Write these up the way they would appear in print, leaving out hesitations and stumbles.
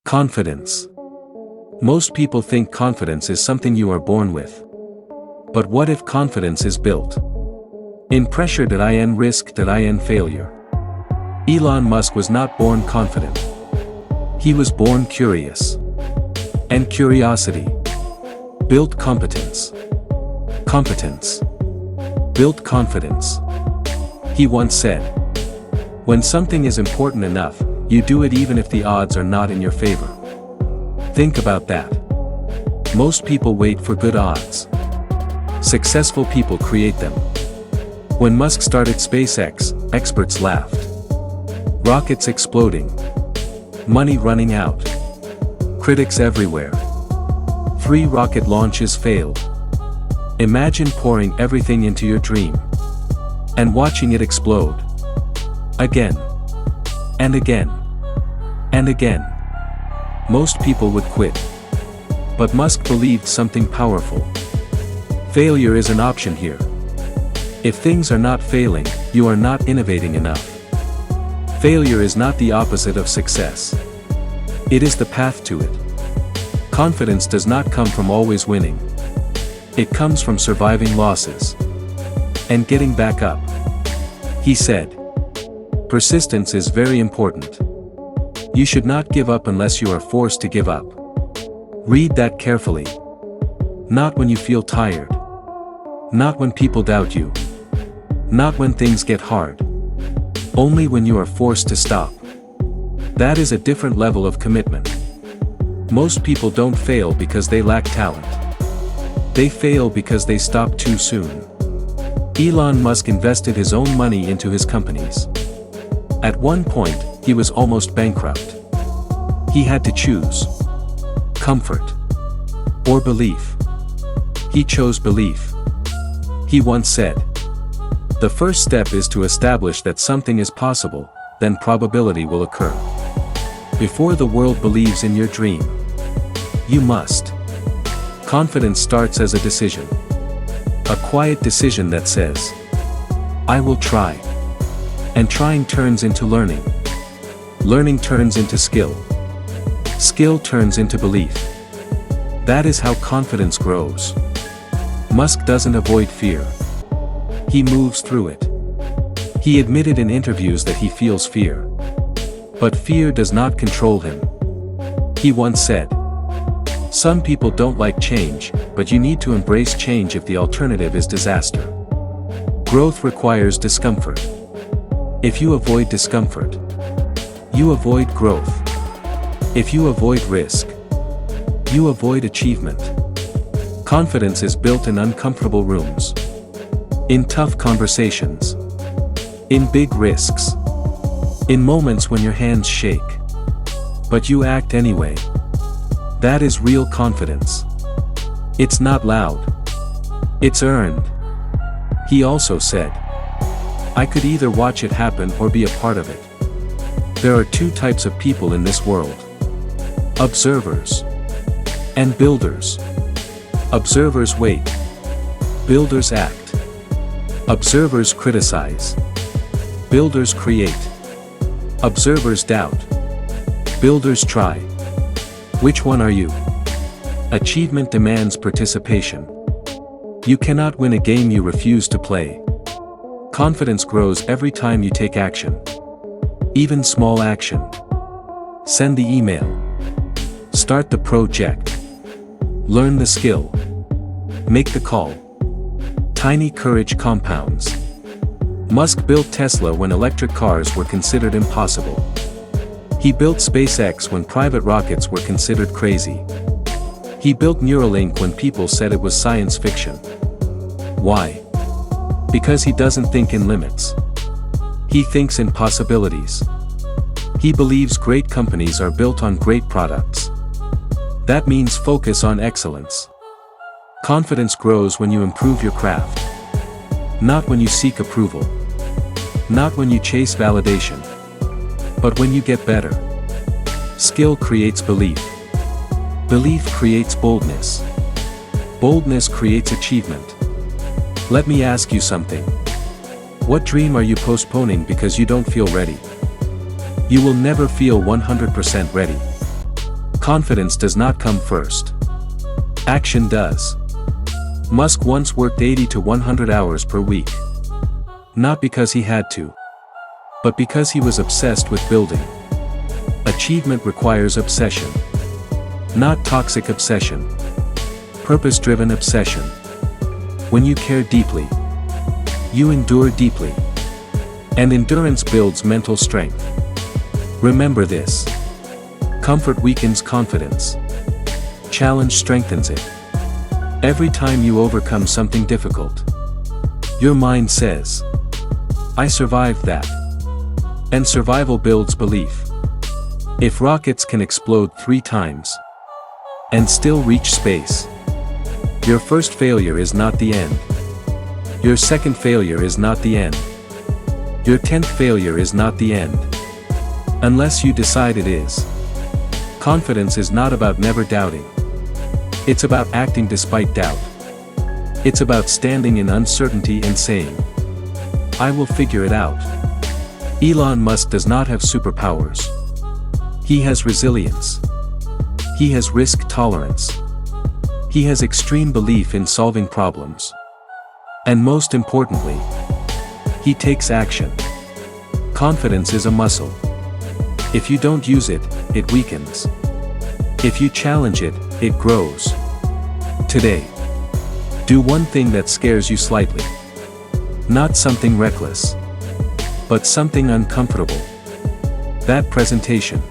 Confidence. Most people think confidence is something you are born with. But what if confidence is built in pressure, risk, failure? Elon Musk was not born confident. He was born curious. And curiosity built competence. Competence built confidence. He once said, "When something is important enough, you do it even if the odds are not in your favor." Think about that. Most people wait for good odds. Successful people create them. When Musk started SpaceX, experts laughed. Rockets exploding. Money running out. Critics everywhere. 3 rocket launches failed. Imagine pouring everything into your dream and watching it explode. Again. And again. And again. Most people would quit. But Musk believed something powerful. Failure is an option here. If things are not failing, you are not innovating enough. Failure is not the opposite of success. It is the path to it. Confidence does not come from always winning. It comes from surviving losses and getting back up. He said, "Persistence is very important. You should not give up unless you are forced to give up." Read that carefully. Not when you feel tired. Not when people doubt you. Not when things get hard. Only when you are forced to stop. That is a different level of commitment. Most people don't fail because they lack talent. They fail because they stop too soon. Elon Musk invested his own money into his companies. At one point, he was almost bankrupt. He had to choose comfort or belief. He chose belief. He once said, "The first step is to establish that something is possible, then probability will occur." Before the world believes in your dream, you must. Confidence starts as a decision. A quiet decision that says, "I will try." And trying turns into learning. Learning turns into skill. Skill turns into belief. That is how confidence grows. Musk doesn't avoid fear. He moves through it. He admitted in interviews that he feels fear. But fear does not control him. He once said, "Some people don't like change, but you need to embrace change if the alternative is disaster." Growth requires discomfort. If you avoid discomfort, you avoid growth. If you avoid risk, you avoid achievement. Confidence is built in uncomfortable rooms. In tough conversations. In big risks. In moments when your hands shake. But you act anyway. That is real confidence. It's not loud. It's earned. He also said, "I could either watch it happen or be a part of it." There are 2 types of people in this world. Observers. And builders. Observers wait. Builders act. Observers criticize. Builders create. Observers doubt. Builders try. Which one are you? Achievement demands participation. You cannot win a game you refuse to play. Confidence grows every time you take action. Even small action. Send the email. Start the project. Learn the skill. Make the call. Tiny courage compounds. Musk built Tesla when electric cars were considered impossible. He built SpaceX when private rockets were considered crazy. He built Neuralink when people said it was science fiction. Why? Because he doesn't think in limits. He thinks in possibilities. He believes great companies are built on great products. That means focus on excellence. Confidence grows when you improve your craft. Not when you seek approval. Not when you chase validation. But when you get better. Skill creates belief. Belief creates boldness. Boldness creates achievement. Let me ask you something. What dream are you postponing because you don't feel ready? You will never feel 100% ready. Confidence does not come first. Action does. Musk once worked 80 to 100 hours per week. Not because he had to, but because he was obsessed with building. Achievement requires obsession. Not toxic obsession. Purpose-driven obsession. When you care deeply, you endure deeply. And endurance builds mental strength. Remember this. Comfort weakens confidence. Challenge strengthens it. Every time you overcome something difficult, your mind says, I survived that. And survival builds belief. If rockets can explode 3 times and still reach space, your first failure is not the end. Your second failure is not the end. Your 10th failure is not the end. Unless you decide it is. Confidence is not about never doubting. It's about acting despite doubt. It's about standing in uncertainty and saying, I will figure it out. Elon Musk does not have superpowers. He has resilience. He has risk tolerance. He has extreme belief in solving problems. And most importantly, he takes action. Confidence is a muscle. If you don't use it, it weakens. If you challenge it, it grows. Today, do one thing that scares you slightly. Not something reckless, but something uncomfortable. That presentation.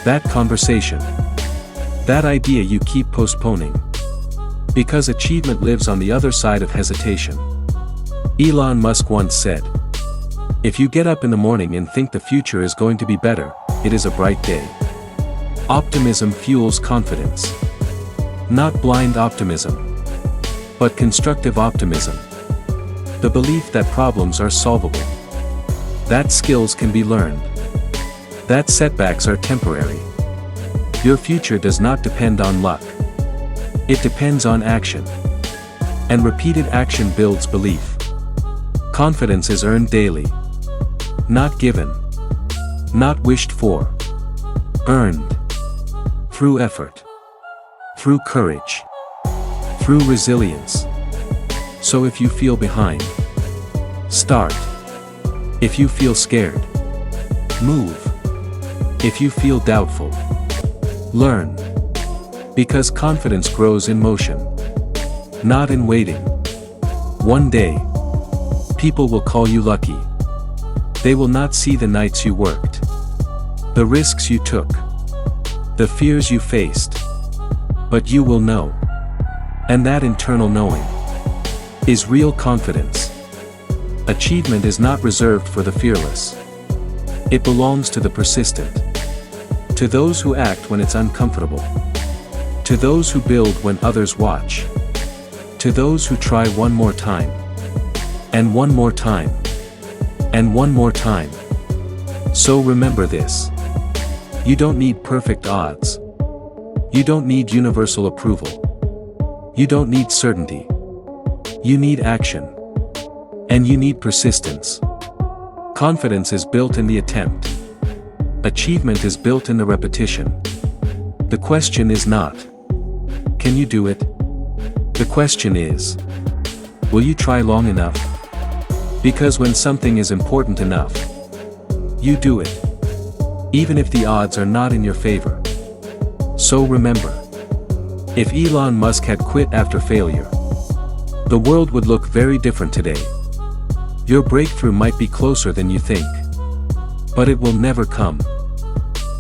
That conversation. That idea you keep postponing. Because achievement lives on the other side of hesitation. Elon Musk once said, if you get up in the morning and think the future is going to be better, it is a bright day. Optimism fuels confidence. Not blind optimism, but constructive optimism. The belief that problems are solvable. That skills can be learned. That setbacks are temporary. Your future does not depend on luck. It depends on action. And repeated action builds belief. Confidence is earned daily. Not given. Not wished for. Earned. Through effort. Through courage. Through resilience. So if you feel behind, start. If you feel scared, move. If you feel doubtful, learn. Because confidence grows in motion, not in waiting. One day, people will call you lucky. They will not see the nights you worked, the risks you took, the fears you faced. But you will know. And that internal knowing is real confidence. Achievement is not reserved for the fearless. It belongs to the persistent. To those who act when it's uncomfortable. To those who build when others watch. To those who try one more time. And one more time. And one more time. So remember this. You don't need perfect odds. You don't need universal approval. You don't need certainty. You need action. And you need persistence. Confidence is built in the attempt. Achievement is built in the repetition. The question is not, can you do it? The question is, will you try long enough? Because when something is important enough, you do it. Even if the odds are not in your favor. So remember, if Elon Musk had quit after failure, the world would look very different today. Your breakthrough might be closer than you think. But it will never come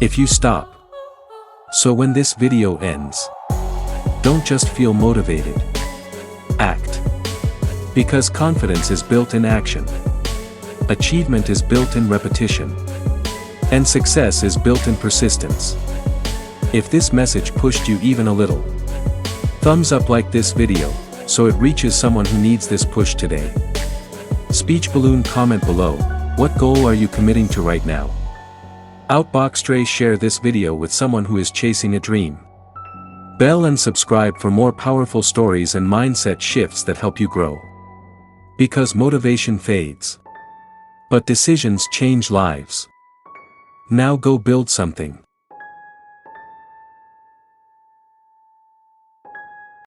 if you stop. So when this video ends, don't just feel motivated. Act. Because confidence is built in action. Achievement is built in repetition. And success is built in persistence. If this message pushed you even a little, thumbs up like this video, so it reaches someone who needs this push today. Speech balloon comment below, what goal are you committing to right now? Outbox Stray share this video with someone who is chasing a dream. Bell and subscribe for more powerful stories and mindset shifts that help you grow. Because motivation fades. But decisions change lives. Now go build something.